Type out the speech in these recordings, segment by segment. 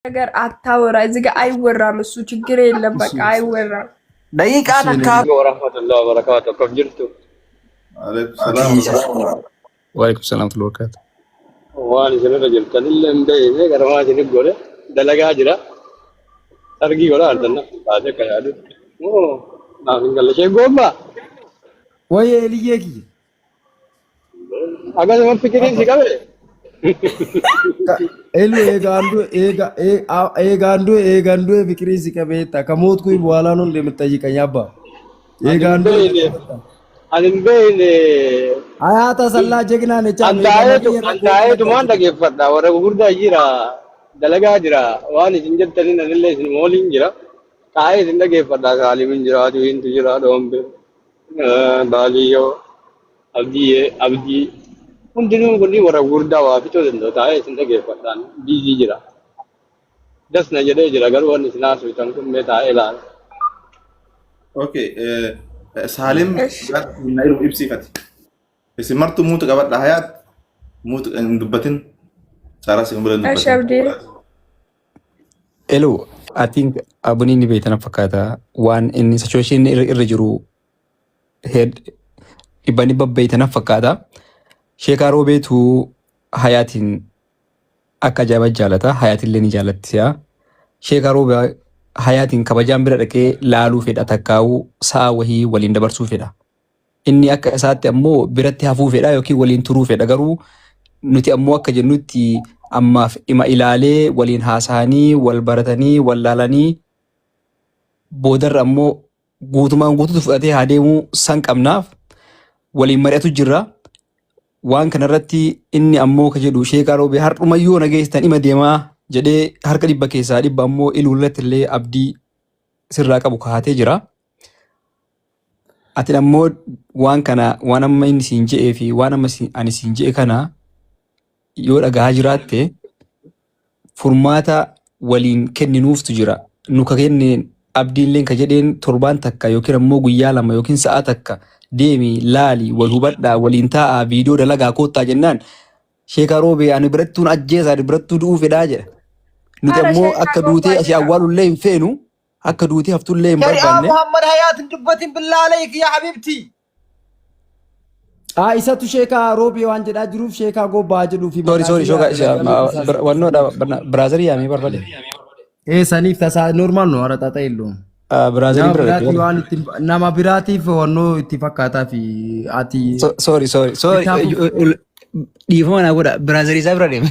ነገር አታወራ እዚህ ጋር አይወራም። እሱ ችግር የለም በቃ አይወራም። ደቂቃ ነካ ወራህመቱላሂ ወበረካቱሁ ከፍ ጅርቱ ወአለይኩም ሰላም ወበረካቱ ዋን ሰነደ ጅርተን ለምደ ገረማ ጅን ጎለ ደለጋ ጅራ ሰርጊ ጎላ አርተና ባደ ከያዱ ኦ ናፍን ገለሸ ጎባ ወይ ልየኪ አጋዘ ወን ፍቅሪን ሲቀበለ elu eegandu fikri sikabeta kamot kuy bwala non de mtajikanya abba eegandu anbele ayata salla jegna ne cha antaye tuman dage fadda wara gurda jira dalaga jira wani jinjat tani nalle molin jira taye zindage fadda galimin jira duin jira dombe baliyo abdi Mungkin ni orang gurda wah itu tentu tahu sendiri kepadaan busy jera. Das naja deh jera kalau orang isna suitan tu mereka elan. Okay, Salim Nairu ibsi fati. Isi martu mutu kabat dahayat mutu dubatin cara sih kemudian dubatin. Hello, I think abuni ni beitana fakata one in situation irrejiru head ibani babbeitana fakata. Sheekh Roobeetu hayaatiin akka ajaa'iba jaalata hayaatillee ni jaallattiya. Sheekh Roobee hayaatiin kabajaan bira dhaqee laaluu fedha takkaa'uu sa'a wahii waliin dabarsuu fedha. Inni akka isaatti ammoo biratti hafuu fedha yookiin waliin turuu fedha garuu nuti ammoo akka jennutti ammaaf ima ilaalee waliin haasa'anii wal baratanii wal laalanii boodarra ammoo guutumaan guutuutu fudhatee haa deemuu san qabnaaf waliin mari'atu jirra. Waan kanarratti inni ammoo ka jedhu Sheekh Roobee har'umayyuu nageessan ima deemaa jedhee harka dhibba keessaa dhibba ammoo iluulatti illee abdii sirraa qabu kaatee jira. Ati ammoo waan kana waan amma inni siin je'ee fi waan amma ani siin je'e kana yoo dhagahaa jiraatte furmaata waliin kenninuuftu jira. Nu ka kenne abdiilleen ka jedheen torbaan takka yookiin ammoo guyyaa lama yookiin sa'a takka deemi laali wal hubadhaa waliin taa'aa viidiyoo dalagaa koottaa jennaan Sheekh Roobee ani birattuun ajjeesaa birattuu du'uu fedhaa jedha. Nuti ammoo akka duutee asii awwaalullee hin feenu akka duutee haftullee hin barbaanne. Muhammad Hayaat dubbatin billaalayk yaa habibti. Isatu Sheekh Roobee waan jedhaa jiruuf Sheekh Gobbaa jedhuu fi sorry wannoodha biraazarii yaamee barbaade. Saniif tasaa normaal no hara xaxaa illoon. Brazil nama biratiif wannoo itti fakkaataa fi ati sorry dhiifama naa godha Brazil isaa bira deeme.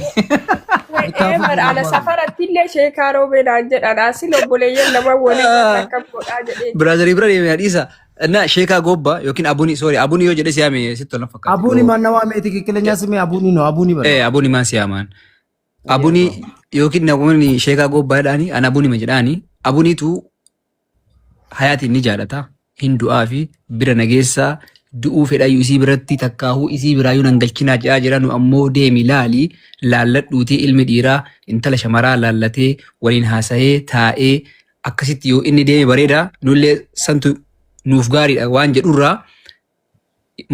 Ala safaratti illee Sheekh Roobee naan jedhan asin obboleeyyan nama waliin akka godhaa jedhee. Brazil bira deeme dhiisa. Na Sheekh Gobbaa yookiin abuni yoo jedhe siyaame sitti tola fakkaata. Abuni manawaa meeti kikkilenya sime abuni no abuni bara. Abuni maan siyaamaan. Abuni yookiin namoonni Sheekh Gobbaa jedhaani an abuni ma jedhaani abuniitu hayaatiin ni jaalata hin du'aa fi bira nageessaa du'uu fedhayyuu isii biratti takkaahuu isii biraayyuu nan galchinaa jedhaa jira nu ammoo deemi laali laalladhuutii ilmi dhiiraa intala shamaraa laallatee waliin haasa'ee taa'ee akkasitti yoo inni deeme bareeda nullee santu nuuf gaariidha waan jedhurraa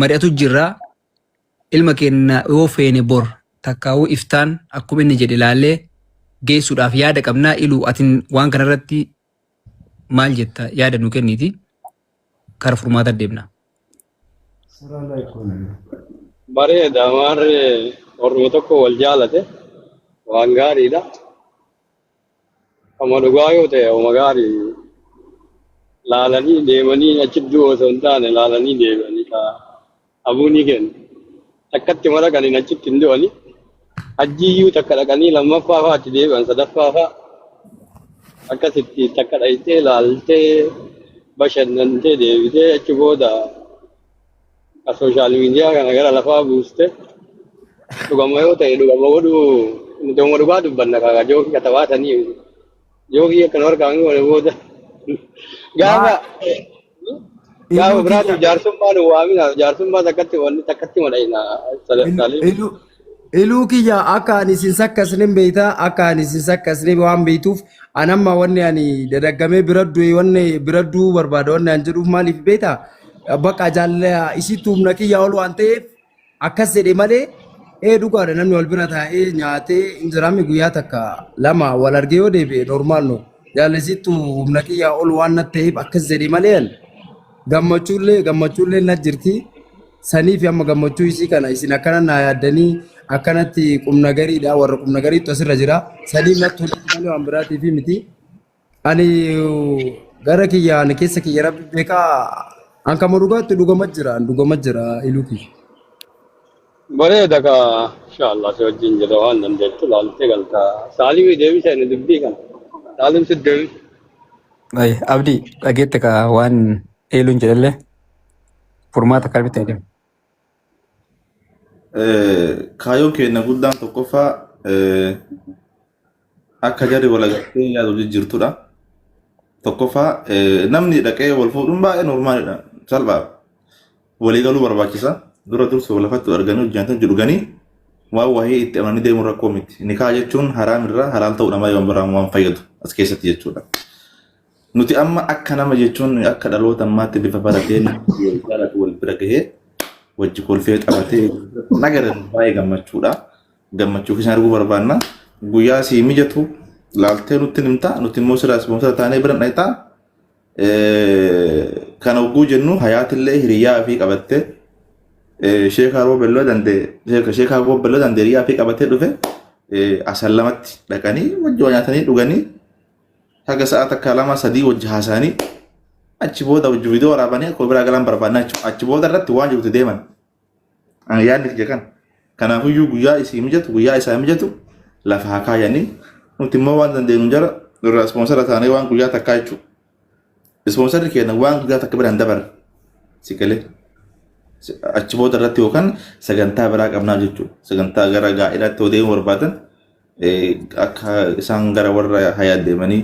mari'atu jirraa ilma keenya yoo feene bor takkaahuu iftaan akkuma inni jedhe laallee geessuudhaaf yaada qabnaa iluu atin waan kanarratti maal jetta yaada nu kenniti kara furmaata deemna. Bareeda warri orma tokko wal jaalate waan gaariidha. Amma dhugaa yoo ta'e oma gaarii laalanii deemanii achitti du'u osoo hin taane laalanii deemanii abunii kennu. Takkatti mara kan hin achitti hin du'anii hajjiiyyuu takka dhaqanii lammaffaa fa'aatti deebi'an sadaffaa fa'a. Akkasitti takka dhayitee laaltee bashannantee deebitee achi booda sooshaal miidiyaa kana gara lafaa buuste dhugama yoo ta'e dhugama godhuu nuti dhugaa dubbanna kaagaa jookii katabaatanii jookii akkana warqaan godhe booda gaafa biraatiif jaarsummaan waamina jaarsummaa takkatti madhayina Iluu kiyya akka ani isin sakkasnin beeyta akka ani isin sakkasne waan beeytuuf anamma wanni ani dadaggamee biradduu barbaada wanni an jedhuuf maaliif beeyta bakka jaalala isitti humna kiyya ol waan ta'eef akkas jedhe malee dhugaadha namni wal bira taa'ee nyaatee injiraami guyyaa takka lama wal argee yoo deebi'e normaal no jaallasittu humna kiyyaa ol waan natti ta'eef akkas jedhee malee gammachuullee na jirti sanii fi amma gammachuu isii kana isin akkana naa yaaddanii akkanatti qumna gariidha warra qumna gariitu asirra jira sanii natti malee waan biraatii fi miti ani gara kiyyaan keessa kiyya rabbi beekaa an kama dhugaatti dhugama jira iluuki. Bareeda ka inshallah si wajjin jira waan dandeettu laaltee galta saalimii deebisa inni dubbii kana saalim si deebi. Abdii dhageette ka waan eeluun jedhallee furmaata kalbitti adeemu. Kaayyoon keenya guddaan tokkoffaa akka jarri walagartee yaadu jijjiirtudha. Tokkoffaa namni dhaqee wal fuudhuun baay'ee normaalidha. Salphaa walii galuu barbaachisa. Dura dursoo lafatti arganii hojjetan jedhuganii waan wahii itti amananii deemuun rakkoo miti. Nikaa jechuun haraam irraa halaal ta'uudha malee waan biraan waan fayyadu as keessatti jechuudha. Nuti amma akka nama jechuun akka dhaloota ammaatti bifa barateen jaalatu wal bira gahee wajji kolfee qabatee nagaran baay'ee gammachuudha. Gammachuu keessan arguu barbaanna. Guyyaa si mijatu laaltee nutti nimta nuti immoo sirraa ispoonsara taanee bira dhayitaa kana oguu jennu hayaatillee hiriyyaa fi qabattee sheekaa roobelloo dandee riyaa fi qabatee dhufe asan lamatti dhaqanii wajji nyaatanii dhuganii haga sa'a takka lama sadii wajji haasa'anii achi booda wajji viidiyoo waraabanii akka biraa galan barbaadna jechuudha. Achi booda irratti waan jirutti deeman. Yaadni kiyya kan. Kanaafiyyuu guyyaa isii mijatu guyyaa isaa mijatu lafa haa kaayanii nuti immoo waan dandeenyu jara irraa ispoonsara taanee waan guyyaa takkaa jechuudha. Ispoonsarri keenya waan guyyaa takka biraan dabarre si galee. Achi booda irratti yookaan sagantaa biraa qabnaa jechuudha. Sagantaa gara gaa'elaatti yoo deemu barbaadan akka isaan gara warra hayaa deemanii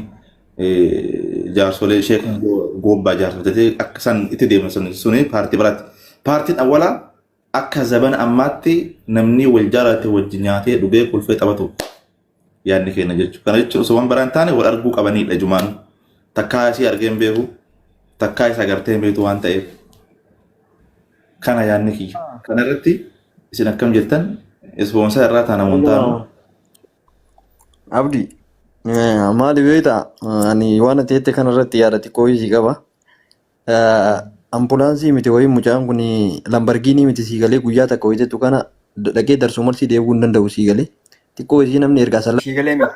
jaarsolee sheekan gobbaa jaarsolee akka isaan itti deeman suni paartii biraatti. Paartiin awwaalaa akka zaban ammaatti namni wal jaalate wajji nyaatee dhugee kolfee taphatu yaadni keenya jechuudha. Kana jechuun osoo waan biraan taane wal arguu qabanidha jumaan. Takkaa isii argeen beeku takkaa isa agartee beektu waan ta'eef. Kana yaadni kiyya. Kana irratti isin akkam jettan ispoonsara irraa taana montaanu. Abdii maali beektaa ani waan ati jette kana irratti yaada xiqqoo isii qaba. Ambulaansii miti wayii mucaan kun lambargiinii miti sii galee guyyaa takka hojjetu kana dhaqee darsuu marsii deebuu hin danda'u sii galee xiqqoo isii namni ergaa sallaa. Sii galee miti.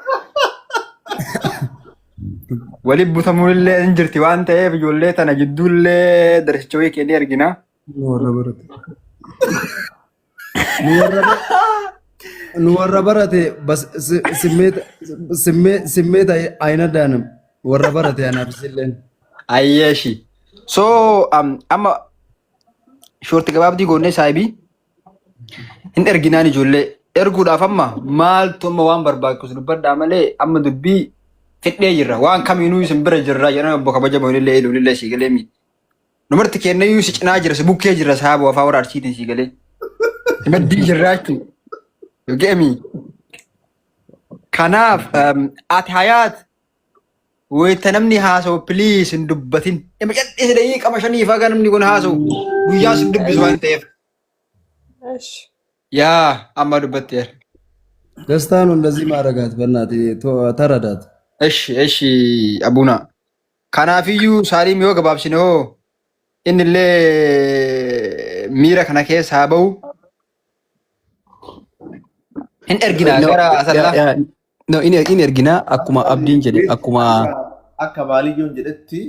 Waliin butamuu illee hin jirti waan ta'eef ijoollee tana jidduullee darsicha wayii kennee argina. Nu warra barate simmeeta ayina daanam warra barate anaafsilleen. Ayyeeshi. So amma shoorti gabaabdii goonee saayibii hin erginaan ijoollee erguudhaaf amma maaltu amma waan barbaachisu dubbadhaa malee amma dubbii fidhee jirra waan kamiinuu isin bira jirra jedhan obbo kabajamoo illee illee sii galee miti. Numarti kennayyuu si cinaa jira si bukkee jira saaboo afaa warra arsiitiin sii galee. Maddii jirraa jechuudha. Yogeemi. Kanaaf ati hayaat wayita namni haasa'u piliis hin dubbatin. Dhimma callisii dayii qama shanii faagaa namni kun haasa'u guyyaa sin dubbisu waan ta'eef. Yaa amma dubbatteera. ደስታን እንደዚህ ማረጋት በእናት ተረዳት። እሺ አቡና ከናፊዩ ሳሊም yoo gabaabsine hoo innillee miira kana keessa haa ba'u hin erginaa gara asallaa no in erginaa akkuma abdiin jedhe akkuma akka baaliyyoon jedhetti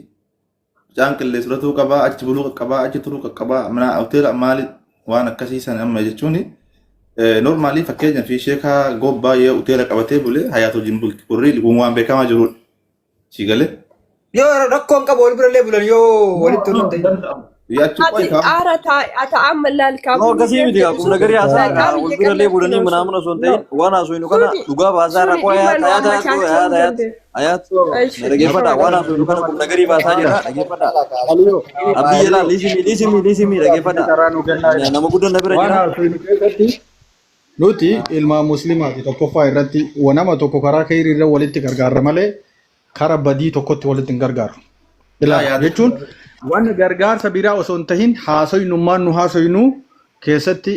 jaan qillees fudhatuu qabaa achi buluu qabaa achi turuu qabaa mana hoteela maali waan akkasii san amma jechuun normaalii fakkeenya fi sheekaa gobbaa yoo hoteela qabatee bulee hayaatu jimbulti kurrii waan beekamaa jirudha si galee yoo rakkoon qabu wal birallee bulan yoo walitti tolu ta'e أتعامل No, kasi miti ka kung nagari asa ulbira le bulani manamana sonte wana so inu kana duga bazar ko ayat nage pada wana so inu kana kung nagari basa jira nage pada abdi yela lisimi nage pada nama guddan nabira jira nuti ilma muslimaati tokkoffaa irratti wanama tokko karaa khayrii irra walitti gargaarra malee karaa badii tokkotti walitti hin gargaaru. Ilaa jechuun waan gargaarsa biraa osoo hin tahin haasoyinummaan nu haasoyinu keessatti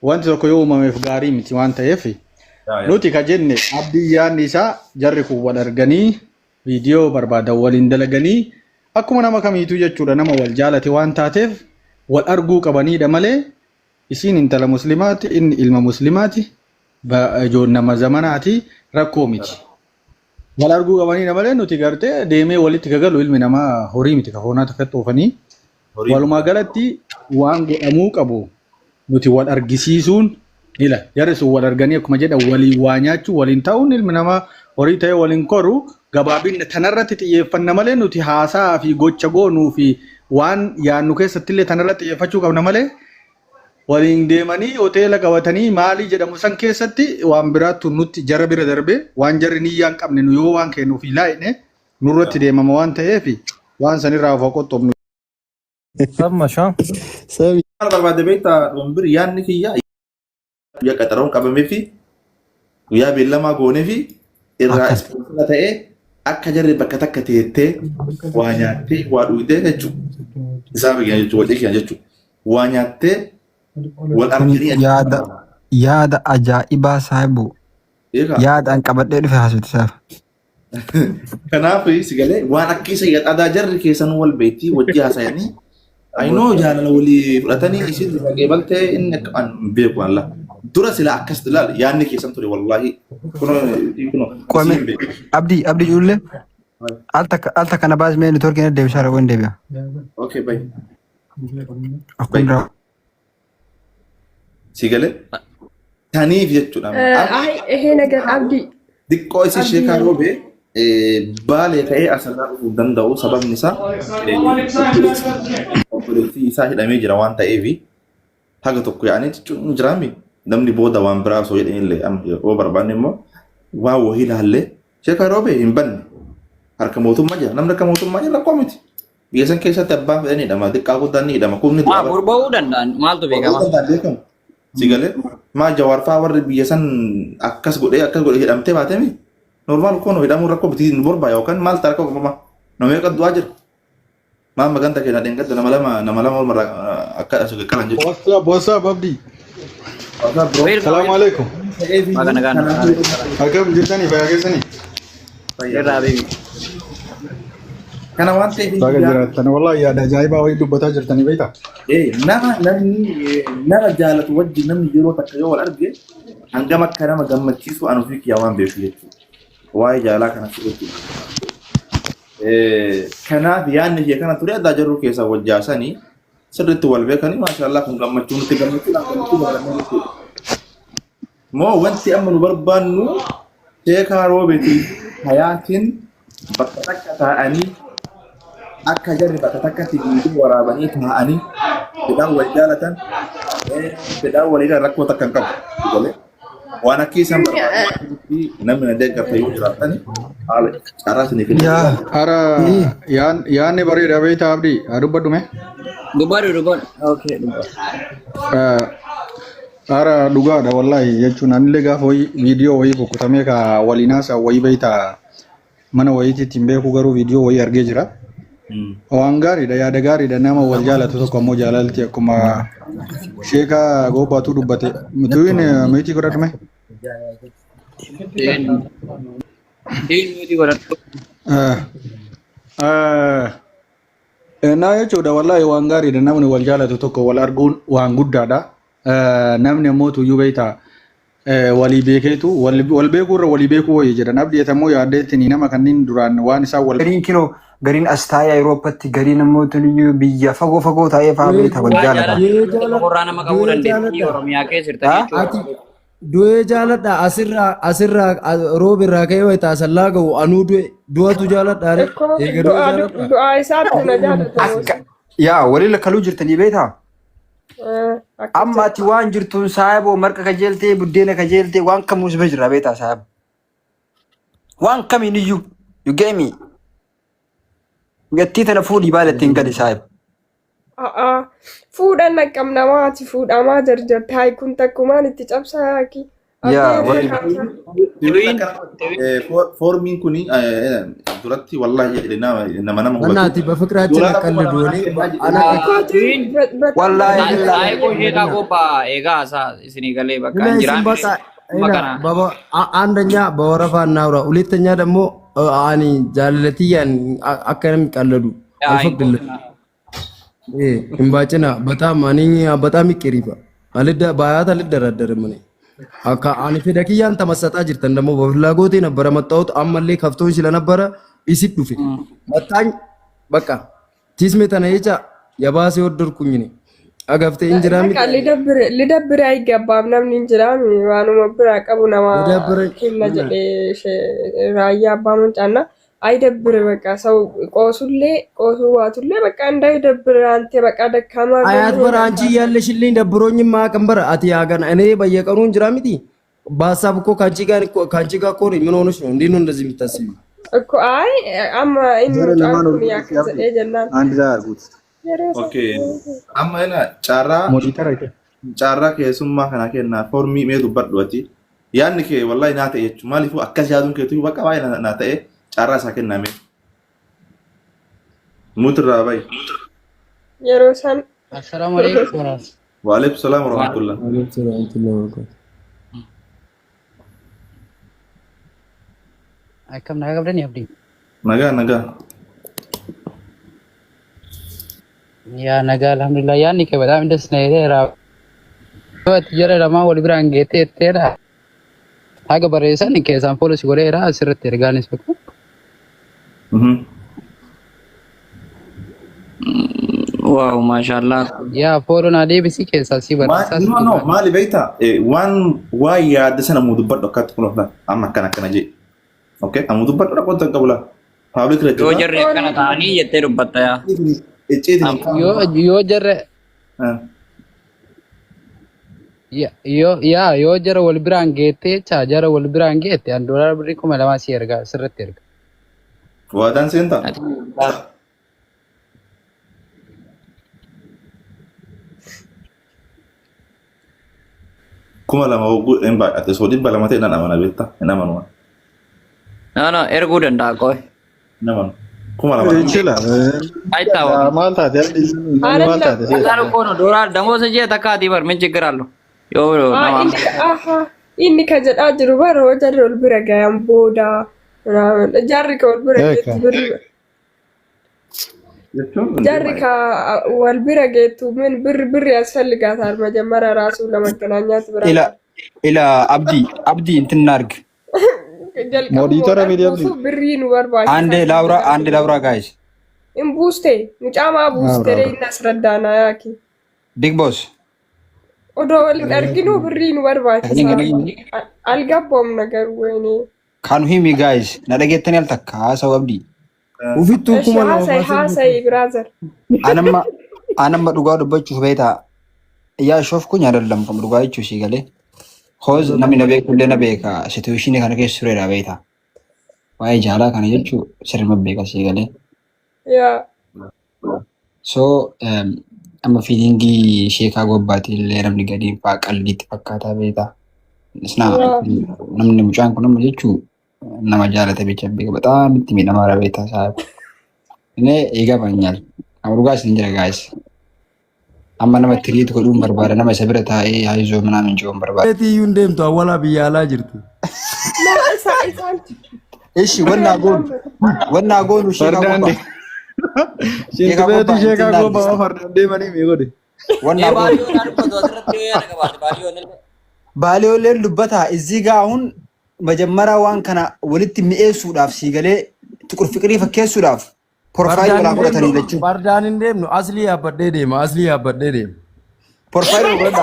wanti tokko yoo uumameef gaarii miti waan ta'eef nuti ka jenne abdii yaadni isaa jarri kun wal arganii viidiyoo barbaadan waliin dalaganii akkuma nama kamiituu jechuudha nama wal jaalate waan taateef wal arguu qabaniidha malee isiin intala muslimaati inni ilma muslimaati ijoon nama zamanaati rakkoo miti. Wal arguu qabaniidha malee nuti gartee deemee walitti kagalu ilmi namaa horii miti ka hoonaa takkatti oofanii walumaa galatti waan godhamuu qabu nuti wal argisiisuun ila jarri sun wal arganii akkuma jedhan waliin waa nyaachuu waliin ta'uun ilmi namaa horii ta'ee waliin koru gabaabinni tanarratti xiyyeeffanna malee nuti haasaa fi gocha goonuu fi waan yaannu keessatti illee tanarratti xiyyeeffachuu qabna malee waliin deemanii hoteela qabatanii maalii jedhamu san keessatti waan biraattu nutti jara bira darbe waan jarri niyyaan qabne nu yoo waan kennuuf ilaa'ine nurratti deemama waan ta'eef waan sanirraa of qoxxobnu. Sama shan. Maal barbaade beektaa Doombir yaadni kiyyaa guyyaa qaxaramuun qabamee fi guyyaa beellamaa goonee fi irraa ispoonsila ta'ee akka jarri bakka takka teettee waa nyaattee waa dhugdee jechuudha. Isaa biyya jechuudha wal dhiigaan jechuudha. Waa nyaattee wal arganii yaada ajaa'ibaa saahibu. Yaada an qabadhee dhufe haasutisaaf. Kanaaf si galee waan akkisa aadaa jarri keessan wal beektii wajji haasayanii aynoo jaalala walii fudhatanii isin qeebaltee inni akka an beeku alla dura sila akkas ilaal yaadni keessan ture wallahi Kwame abdi julle alta kana baas mee network ina deebishaa rawan deebi'a. Okay bye. Akunda si galee taniif jechuudha. Ehee nagar abdi. Diqqoo isi sheekaa roobee baalee ka'ee asirraa dhufuu danda'u sababni isaa obboleettii isaa hidhamee jira waan ta'eef haga tokko yaa'anii jechuun jiraami namni booda waan biraa osoo jedhanillee yoo barbaanne immoo waan wahii ilaallee sheekaa roobee hin banne harka mootummaa jira namni akka mootummaa jira rakkoo miti biyya san keessatti abbaan fedhanii hidhama xiqqaa guddaan ni hidhama kun ni Gurba'uu danda'an maaltu beekama? Si galee maa jawaarfaa warri biyya san akkas godhee hidhamtee baatemi normaal kono hidhamuu rakkoo biti nu borbaa yookaan maal ta'a rakkoo qabama namni qaddu'aa jira maa maganta keenya dheengadda nama lama walmarra akka asu qaqqalan jechuudha. Bossa Abdi. Assalamu alaikum. Akkam jirtanii fayyaa keessanii? Irraa beeku. Kana waan ta'eef Baga jiraattan wallahi yaada ajaa'ibaa wayii dubbataa jirtanii beektaa? nama jaalatu wajji namni yeroo takka yoo wal arge hangam akka nama gammachiisu an ofii kiyyaa waan beeku jechuudha. Waa'ee jaalaa kana fudhatu. Kanaaf yaadni kee kana ture addaa jirru keessaa wajjaasanii sirriitti wal beekanii maashaallah kun gammachuu nutti gammachuu moo wanti amma nu barbaannu sheekaa roobeetii hayaatiin bakka takka taa'anii akka jarri bakka takkatti guutuu waraabanii taa'anii fedhaan wal jaalatan fedhaan waliirra rakkoo takka hin qabu. Waan akka isaan barbaadu namni na deeggarta yoo jiraatani haala carraa isinii kennu. Hara yaanni bareeda beektaa Abdi haa dubbadhu mee? Dubbadhu. Okay. Hara dhugaadha wallahi jechuun anillee gaafa viidiyoo wayii kukkutamee ka waliinaasaa wayii beektaa mana wayiitti hin beeku garuu viidiyoo wayii argee jira. Waan gaariidha yaada gaariidha nama wal jaalatu tokko ammoo jaalalti akkuma sheekaa goobaatu dubbate mutuun miitii godhatume. Naa jechuudha wallahi waan gaariidha namni wal jaalatu tokko wal arguun waan guddaadha. Namni ammoo tuyyuu beektaa walii beekeetu wal beekuurra walii beekuu wayii jedhan abdiitammoo yaaddeettini nama kanneen duraan waan isaan wal. gariin kinoo gariin as taa'ee Awurooppatti gariin ammoo tuniyyuu biyya fagoo taa'ee fa'aa beektaa wal jaalatan. Qorraa nama qabuu dandeettii Oromiyaa keessa jirta jechuudha. Du'ee jaaladha asirraa roobirraa ka'ee wayita asallaa ga'u anuu du'atu jaaladha. Du'aa isaatti na jaalatu. Yaa walii lakkaluu jirtanii beektaa? Amma ati waan jirtuun saayiboo marqa kajeeltee buddeena kajeeltee waan kamuu sibira jira beektaa saayiboo. Waan kamiin iyyuu you get me. Gattii tana fuudhii baalatiin gadi saayiboo. Fuudhan naqqam namaati fuudhamaa jarjarta hayi kun takkumaan itti cabsaa foormiin kuni duratti wallahi nama እናቲ በፍቅራችን ቀልዱ እኔ አና ወላሂ አይ ቆሼታ ጎባ ኤጋ እስኒ ገሌ በቃ እንጅራን አንደኛ በወረፋ እናውራ፣ ሁለተኛ ደግሞ አኒ ጃለቲያን አከረም ቀልዱ አይፈቅድልም። እምባጭና በጣም ይቅሪባ አልዳ ባያት አልደራደርም እኔ አካ አኒ ፈደኪያን ተመሰጣ ጅርተን ደግሞ በፍላጎቴ ነበር መጣሁት። አመሌ ከፍቶኝ ስለነበረ ኢሲት ዱፌ መጣኝ። በቃ ቲስሜ ተነይቻ የባሰ ወደርኩኝ እኔ አጋፍቴ እንጀራሚ ልደብር አይገባም። ለምን እንጀራም ዋኑ መብራ ቀቡ ነማ ለጀ ራያ አባሙንጫና አይደብር በቃ ሰው ቆሱዋቱሌ በቃ እንዳይደብር አንተ በቃ ደካማ አያት በር አንቺ ያለሽልኝ ደብሮኝማ ቀንበር አቲ ያገና እኔ በየቀኑ እንጀራሚቲ በሐሳብ እኮ ካንቺ ጋር እኮ ምን ሆነሽ ነው እንዴ ነው እንደዚህ የምታስቢ እኮ አይ አማ ኢንጆ ያከዘ ጀናን አንድ ዛ አርጉት ኦኬ አማና ጫራ ሞዲተር አይተ ጫራ ከሱማ ከና ከና ፎርሚ ሜዱ በርዶቲ ያን ከ ወላሂ ናተ የቹ ማሊፉ አከሻዱን ከቱ በቃ ባይ ናተ ጫራ ሳከና ሜ ሙትራ ባይ የሮሳን አሰላሙ አለይኩም ወአለይኩም ሰላም ወራህመቱላህ አይከም ናገብረን ያብዲ ነጋ ያ ነገ አልহামዱሊላህ ያኒ ከ በጣም ደስ ነው ይራ ወት ጀረ ለማ ወል ብራን ጌቴ ተራ አገ በረሰን ከሳን ፖሊስ ጎሬራ ስርት ይርጋንስ በኩ ዋው ማሻአላ ያ ፎሮና ዴቢሲ ከሳ ሲበራሳስ ኖ ማሊ ቤታ ዋን ዋይ ያደሰነ ሙድበዶ ካትኩሎና አማከናከና ጂ ኦኬ አሙድበዶ ቆንተ ቀብላ ፓብሊክ ረጅ ጆጀር ከነታኒ የቴሩበታያ yoo jarre yoo jara wal biraan geette cha jara wal biraan geette an dollar birri kuma lama si erga sirratti erga wadan senta kuma lama ugu emba ate sodi balamate na mana betta na manu no ergu danda koy na manu kuma lama ይችላል አይታው ማልታት ያዲስ ማልታት ታሩ ኮኖ ዶላር ደሞዝ እጄ ተካቲ በር ምን ችግር አለው ዮ አሃ ኢኒ ከጀዳ ጅሩ በር ወጀር ወል ብረጋም ቦዳ ጃሪካ ወል ብረገት ጃሪካ ወል ብረገቱ ምን ብር ያስፈልጋታል መጀመሪያ ራሱ ለመገናኛት ብራ ኢላ አብዲ እንትናርግ ሞዲተር ሚዲያ ብሪኑ በርባ አንዴ ላውራ ጋይስ ኢምቡስቴ ሙጫማ ቡስቴ እናስረዳና ያኪ ቢግ ቦስ ኦዶ ወልቀርግኑ ብሪኑ በርባ አልገባም ነገር ወይኔ ካኑ ሂሚ ጋይስ ነደገተን ያልተካ ሰው አብዲ ውፊቱ ኩማ ሃሳይ ብራዘር አነማ ዱጋው ደበቹ ቤታ እያሾፍኩኝ አይደለም ከምዱጋይቹ ሲገለ ሆዝ namni na beeku illee na beeka situation kana keessa tureera beeta waa'ee jaalaa kana jechuun sirma beeka si galee so amma fiilingii sheekaa gobbaati illee namni gadi faa qalbiitti fakkaataa beeta isna namni mucaan kun amma jechuun nama jaalata beecha beeka bataam itti miidhamaara beeta saabu inni eegamanyaal amma dhugaa isin jira gaayis amma nama tiriit godhuun barbaada nama isa bira taa'ee haayizoo ምናምን ጆን barbaada እቲዩ እንደምቱ አወላ ቢያላ ጅርቱ እሺ ወና ጎኑ ሸጋጎ ሽንት ሸጋጎ ፈርደንዴ ማኒ ሚጎደ ወና ባሊዮሌን ዱበታ እዚህ ጋር አሁን መጀመሪያ ዋን ከና ወልት ሚኤሱዳፍ ሲገሌ ጥቁር ፍቅሪ ፈከሱዳፍ ፕሮፋይል ወላ ቆተን ይለች ባርዳን እንደም ነው አስሊ ያበደ ደም ፕሮፋይል ወላ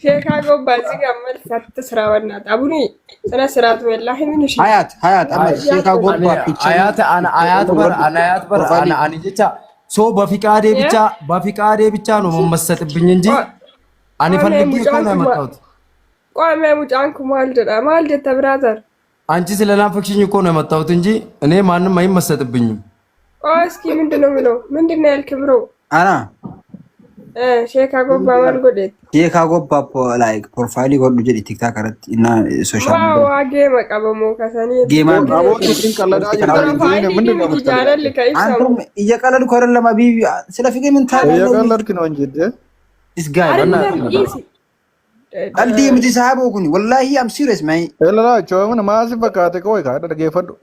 ሼካጎ ባዚጋ መልስ አትስራውና አቡኒ ስነ ስርዓት ወላሂ ምን እሺ ሀያት ሼካጎ አያት በር አኒ ጀቻ ሶ በፊቃዴ ብቻ ነው መመሰጥብኝ እንጂ አኒ ፈልጊ እኮ ነው የመጣሁት። ቆሜ ሙጫንኩ ማልደታ ብራዘር አንቺ ስለናፈቅሽኝ እኮ ነው የመጣሁት እንጂ እኔ ማንም አይመሰጥብኝም። እስኪ ምንድነው ያልክ ብሮ Sheekaa gubbaa maal godheetti? Sheekaa gobbaa like profile godhu jedhi TikTok irratti inna social Waa media. waa geema qabamoo kasanii. Geemaan Namoonni ittiin qalladaa jiran Profaayilii namni miti jaalalli ka ibsamu. Antum iyya qaladu koran lama bibi sila fige min taala. Iyya qallar kino jedhe. This guy. Ariitam dhiisi. Aldi miti sahabu kuni wallahi I'm serious man. Elala choomana maasi fakkaate koo ka dhaggeeffadhu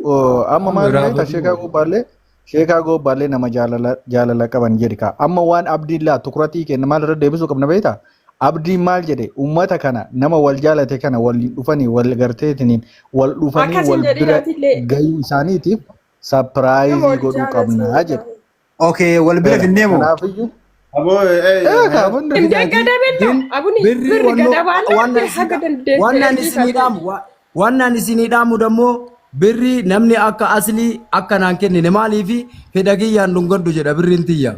amma maal ta'e sheekaa gubbaallee sheekaa gubbaallee nama jaalala qaban jedhi ka amma waan abdiillaa tukuratii kenna maal irra deebisuu qabna beektaa abdiin maal jedhe ummata kana nama wal jaalate kana wal dhufanii wal garteetiniin wal dhufanii wal bira gahuu isaaniitiif sapiraayizii godhuu qabna jedhe. Okay wal bira finneemu. Kanaafiyyuu Abo Wannan isinidhaamu dammoo birri namni akka aslii akka naan kennine maaliifi fedha kiyyaan dhungadhu jedha birriin tiyya.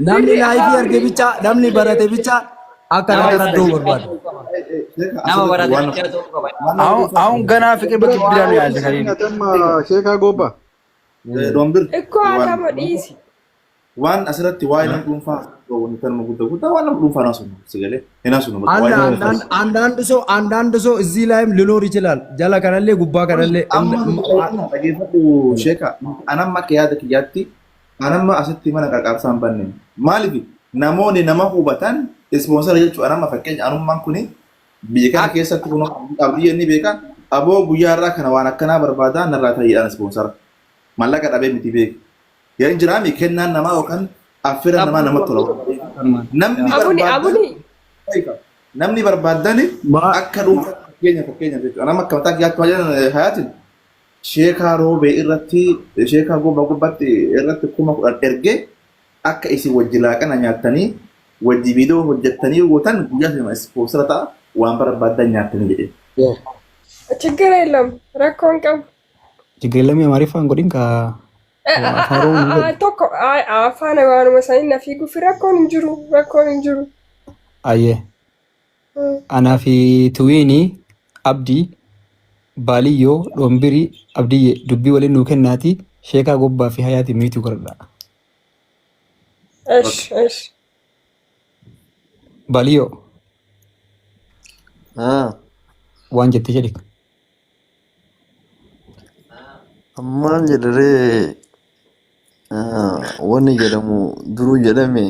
Namni laayifii arge bicha namni barate bicha akka nama raddoo barbaada. Ahun ganaa fiqee bakki bilaan yaadde kaniin. Sheekaa gubbaa. Dombir. Ikkoo haatama dhiisi. Waan asirratti waa'ee nama dhuunfaa wanti kan guddaa waan nama dhuunfaa naasuun sigalee hin naasuun. አንዳንድ ሰው እዚህ ላይም ሊኖር ይችላል ጀላ ከነሌ ጉባ ከነሌ dhaggeeffadhu sheeka anamma akka yaada kiyyaatti anamma asitti mana qarqarsaan banne maaliif namoonni nama hubatan ispoonsara jechuun anamma fakkeenya anummaan kuni biyya kana keessatti kun abdii inni beeka aboo guyyaa irraa kana waan akkanaa barbaadaa narraa ta'eedhaan ispoonsara mallaqa dhabee miti beeku yaa injiraami kennaan namaa yookaan affira namaa namatti tola namni barbaadani akka dhuunfaa fakkeenya jechuudha anamma akka mataa kiyyaatti wajan hayaatin sheekaa roobee irratti sheekaa gubbaatti irratti 10,000 ergee akka isin wajji laaqana nyaattanii wajji viidiyoo hojjettanii gootan guyyaa sana ispoonsara ta'a waan barbaadan nyaattanii jedhe. ችግር የለም rakkoon qabu. ችግር የለም የማሪፋን ጎዲን ካ tokko afaan waanuma isaanii na fiiguuf rakkoon hin jiru. Ayyee. Anaa fi tuwiini abdii baaliyyoo dhombirii abdiyye dubbii waliin nuu kennaati sheekaa gobbaa fi hayaati miituu godhadha. Baaliyyoo. Waan jettee jedhi. Ammaan jedharee wanni jedhamu duruu jedhame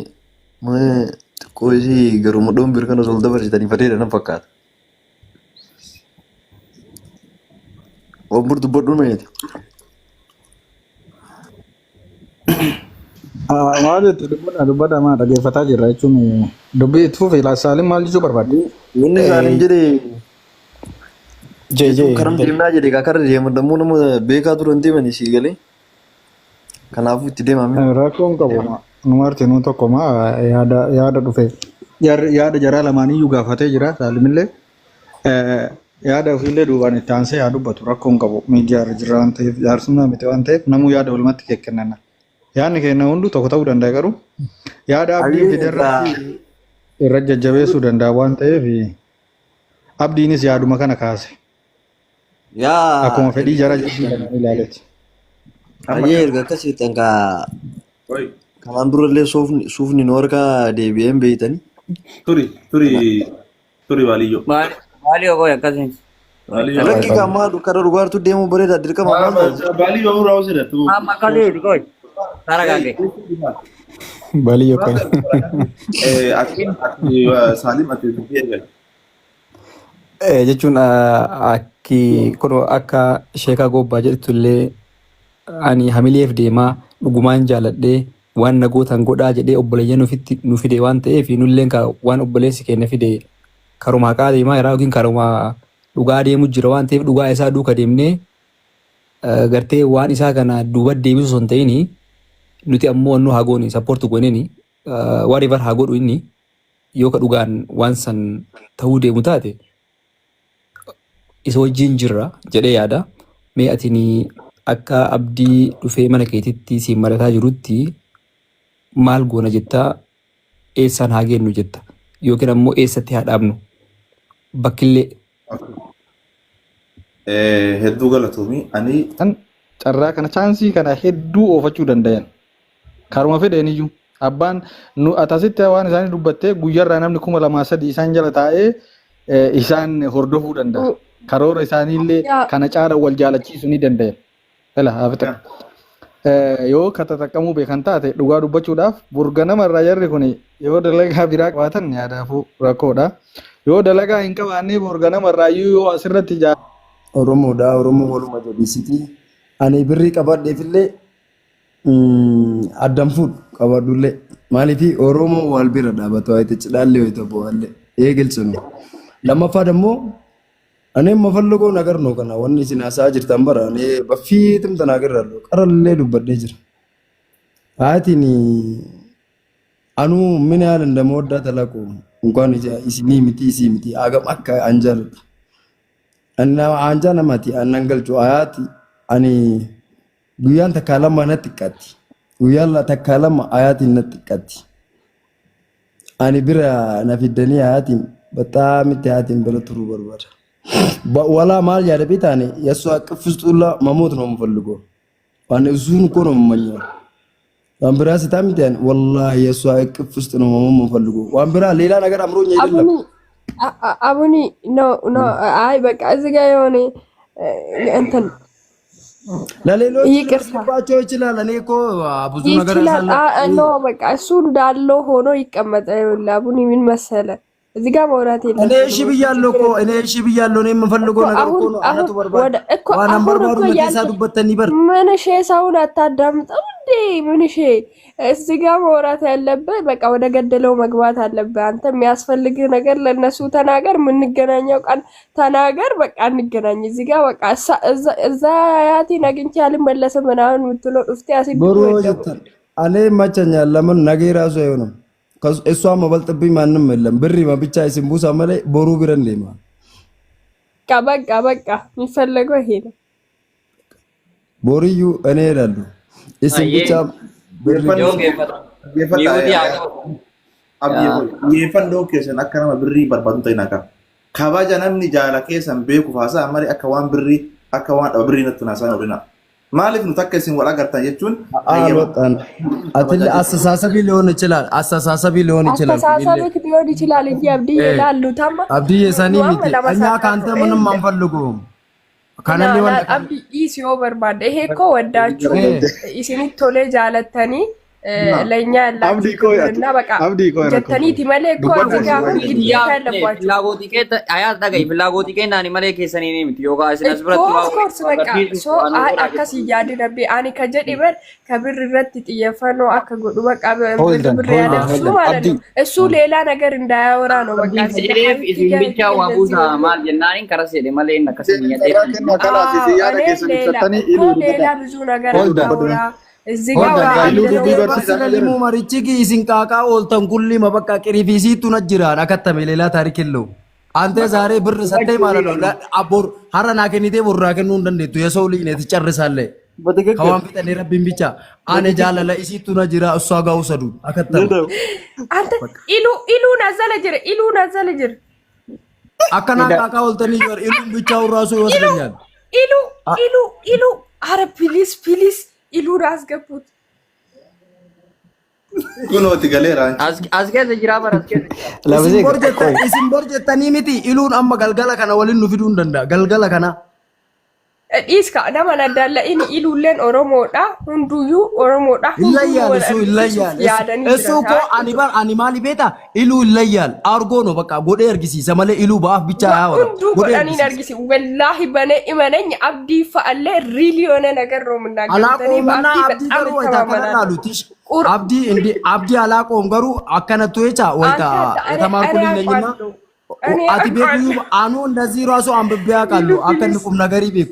xiqqoo isii garuma dhombir kana ol dabarsitanii fateedha na fakkaata. Waan dubbadhu meeti. Maal jettee dubbadha maa dhaggeeffataa jirra jechuun dubbii itti fufi Saalim maal jechuu barbaadde? Wanni Saalim jedhee karam deemnaa jedhee kaa karra deeman dammoo nama beekaa turan deemanii sii galee kanaafuu itti deemame. Rakkoon qabu numarti nu tokko yaada dhufe yaada jaraa lamaaniyyuu gaafatee jira Saalimillee yaada ofiillee duubaan itti aansee yaa dubbatu rakkoon qabu miidiyaa jira waan ta'eef jaarsummaa miti waan ta'eef namuu yaada walumatti kennanna. Yaadni keenya hundu tokko ta'uu danda'a garuu yaada abdii fideerratti irra jajjabeessuu danda'a waan ta'eef abdiinis yaaduma kana kaase. Akkuma fedhii jara jechuudha ilaaletti. Ayyee erga akkasii tankaa kanaan durallee suufni nu harkaa deebi'een beeytanii. Turi baaliyyoo. Baaliyyoo koo akkasiin. Rakki kammaa karaa dhugaartu deemuu bareeda dirqama maal baaliyyoo irraa hojjeta. Amma akkasiin koo. Saragaagee. Baaliyyoo kana. Saalim ati dubbii eegali. Jechuun kun akka sheekaa gobbaa jedhutullee ani hamileef deemaa dhugumaan jaaladhee waan nagootan godhaa jedhee obboleeyyan nu fide waan ta'eef nulleen waan obboleessi keenya fide karuma haqaa deemaa irraa yookiin karuma dhugaa deemu jira waan ta'eef dhugaa isaa duuka deemnee gartee waan isaa kana duuba deebisu osoo hin ta'in nuti ammoo nu haa goone sappoortu gooneen whatever haa godhu inni yoo ka dhugaan waan san ta'uu deemu taate isa wajjin jirra jedhee yaada. Mee atini akka abdii dhufee mana keetitti siin marataa jirutti maal goona jettaa eessaan haa geennu jetta yookiin ammoo eessatti haa dhaabnu bakkillee. Hedduu galatoomii ani carraa kana chaansii kana hedduu oofachuu danda'an. Karuma fedhan iyyuu abbaan nu atasitti waan isaanii dubbattee guyyaarraa namni 2,300 isaan jala taa'ee isaan hordofuu danda'a. Karoora isaaniillee kana caala wal jaalachiisuu ni danda'an. Ela hafita. Yoo katattaqqamuu beekan taate dhugaa dubbachuudhaaf burga namarraa jarri kun yoo dalagaa biraa qabaatan yaadaafuu rakkoodha. Yoo dalagaa hin qabaanne burga namarraa yoo asirratti Oromoodha. Oromoo waluma jabeessiti. Ani birrii qabadheefillee addaan fuudhu qabadhullee. Maaliif Oromoo wal bira dhaabatu waayite cidhaallee wayita bu'aallee eegalchinu. Lammaffaa immoo ani mafallagoo nagarnoo kana wanni isin haasa'aa jirtan bara ani baffiitum tanaa garraallu qarallee dubbadhee jira. Haatiin anuu mina yaalan damooddaa talaqu inkaan isinii miti isii miti agam akka anjaalatu. Anjaa namaati annan galchu ayaati ani guyyaan takkaa lama natti xiqqaatti. Guyyaan takkaa lama ayaatiin natti xiqqaatti. Ani bira na fiddanii ayaatiin bataamitti ayaatiin bira turuu barbaada. Wala maal yaada bitaane yesu aqfisxulla mamoት ነው የምፈልገው ዋን እሱን እኮ ነው የምመኘው ዋንብራ ስታምታን والله የሱ aqfስጥ ነው የምፈልገው ዋንብራ ሌላ ነገር አምሮኝ አይደለም አቡኒ ኖ አይ በቃ እዚህ ጋር የሆነ እንትን ለሌሎች ይቅርባቸው ይችላል እኔ እኮ ብዙ ነገር አሳለ ኖ በቃ እሱ እንዳለው ሆኖ ይቀመጣ ይላል አቡኒ ምን መሰለ እዚህ ጋር ማውራት የለም እኔ እሺ ብያለሁ እኔ የምፈልገው ነገር እኮ ነው አናቱ በርባድ ዋና በርባዱ መተሳዱበት ተኒበር ምን እሺ ሰውን አታዳምጠው እንዴ ምን እሺ እዚህ ጋር ማውራት ያለበት በቃ ወደ ገደለው መግባት አለበት አንተ የሚያስፈልግ ነገር ለነሱ ተናገር የምንገናኘው ቃል ተናገር በቃ እንገናኝ እዚህ ጋር በቃ እዛ ያቲ ነግንቻ አልመለስም ምናምን ምትለው ኡፍቲ ያሲብ ቦሮ ይተን አኔ ማቸኛል ለምን ነገ ራሱ አይሆንም እሷ መበልጥብኝ ማንም የለም ብሪ ብቻ ይስምቡሳ ማለ ቦሩ ቢረን ለማ በቃ የሚፈለገው ይሄ ነው ቦሪዩ እኔ እላለሁ እስም ብቻ ብሪ yeeffannoo keessan akka nama birrii barbaadu ta'in akka kabaja namni jaala keessan beeku faasaa malee akka waan birrii akka waan dhaba birrii natti naasaan olina maaliif nu takka isin wal agartan jechuun አትል አስተሳሰቢ ሊሆን ይችላል አስተሳሰቢ ሊሆን ይችላል እንጂ አብዲ ይላሉ ታማ አብዲ የሳኒ ሚቲ እኛ ካንተ ምንም አንፈልጉም ካናሊ ወን አብዲ ኢሲዮ በርባደ ይሄ እኮ ወዳችሁ ኢሲኒ ቶሌ ጃለተኒ ለኛ ያላችሁና በቃ ጀተኒ ቲመለ እኮ እዚጋ ይያለባችሁ ፍላጎት ይከተ አያት ዳጋይ ፍላጎት ይከናኒ መለ ከሰኒ ነኝ ዮጋ አስነስ ብረት ኮርስ በቃ ሶ አካስ ያዲ ነቢ አኒ ከጀዲ በር ከብር ረት ጥየፈኖ አከጎዱ በቃ ብር ያለሱ ማለት ነው እሱ ሌላ ነገር እንዳያወራ ነው በቃ እዚህ ብቻ ዋቡዛ ማል ጀናሪን ከራሴ ለመለ ነከሰኒ ሌላ ብዙ ነገር አወራ እዚህ ጋር ስለሊሙ ማሪቺ ሲንቃቃ ኦልተን ኩሊ መበቃ ቅሪፊሲቱ ነጅራን አከተመ ሌላ ታሪክ የለው አንተ ዛሬ ብር ሰጠኝ ማለት ነው አቦር ሀረና ከኒቴ ቦራ ከኑ እንደንዴቱ የሰው ልጅ ነው ትጨርሳለህ ከዋን ፊት ለረብን ብቻ አነ ጃለለ ኢሲቱ ነጅራ እሷ ጋር ወሰዱ አከተመ አንተ ኢሉ ነዘለ ጅር አከና ቃቃ ኦልተን ይወር ኢሉ ብቻው ራሱ ይወስደኛል ኢሉ አረ ፕሊዝ ኢሉን አስገቡት kunooti galeera askeessa jira bara isin borjettanii miti iluun amma galgala kana waliin nu fiduu hin danda'a galgala kana dhiiska nama naddaalla inni iluulleen oromoodha hunduyyuu oromoodha illayyaan esu ko ani maali beeta iluu illayyaan argoo no bakka godhee argisiisa malee iluu baaf bichaa yaa wara hunduu godhanii argisi wallaahi bane imanenya abdii fa'allee riiliyoona ነገር ነው የምናገረው abdii garuu wayita kana laalutish abdii alaaqoom garuu akkanattu jecha wayita የተማርኩልኝ ነኝና ati beeku anu እንደዚህ ራሱ አንብቤ አውቃለሁ አከን ቁም ነገር ይቤኩ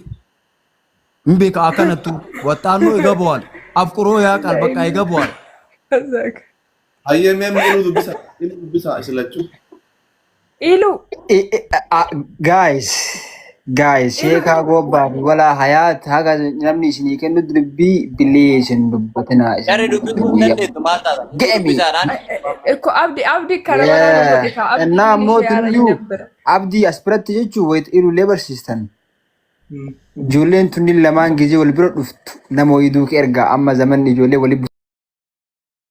ምቤካ አከነቱ ወጣኑ ይገባዋል አፍቅሮ ያውቃል በቃ ይገባዋል አየም የሚሉ ዱብሳ ስለችሁ ኢሉ guys sheeka gobbaani wala hayat haga namni isinii kennu dubbii bileeshin dubbatina yare dubbitu dandeettu maata geemi እኮ አብዲ ከረባና እና ሞትዩ አብዲ አስፕረት jechu wait ilu labor system Ijoolleen tunni lamaan gizee wal bira dhuftu nama wayiduu erga amma zaman ijoollee wali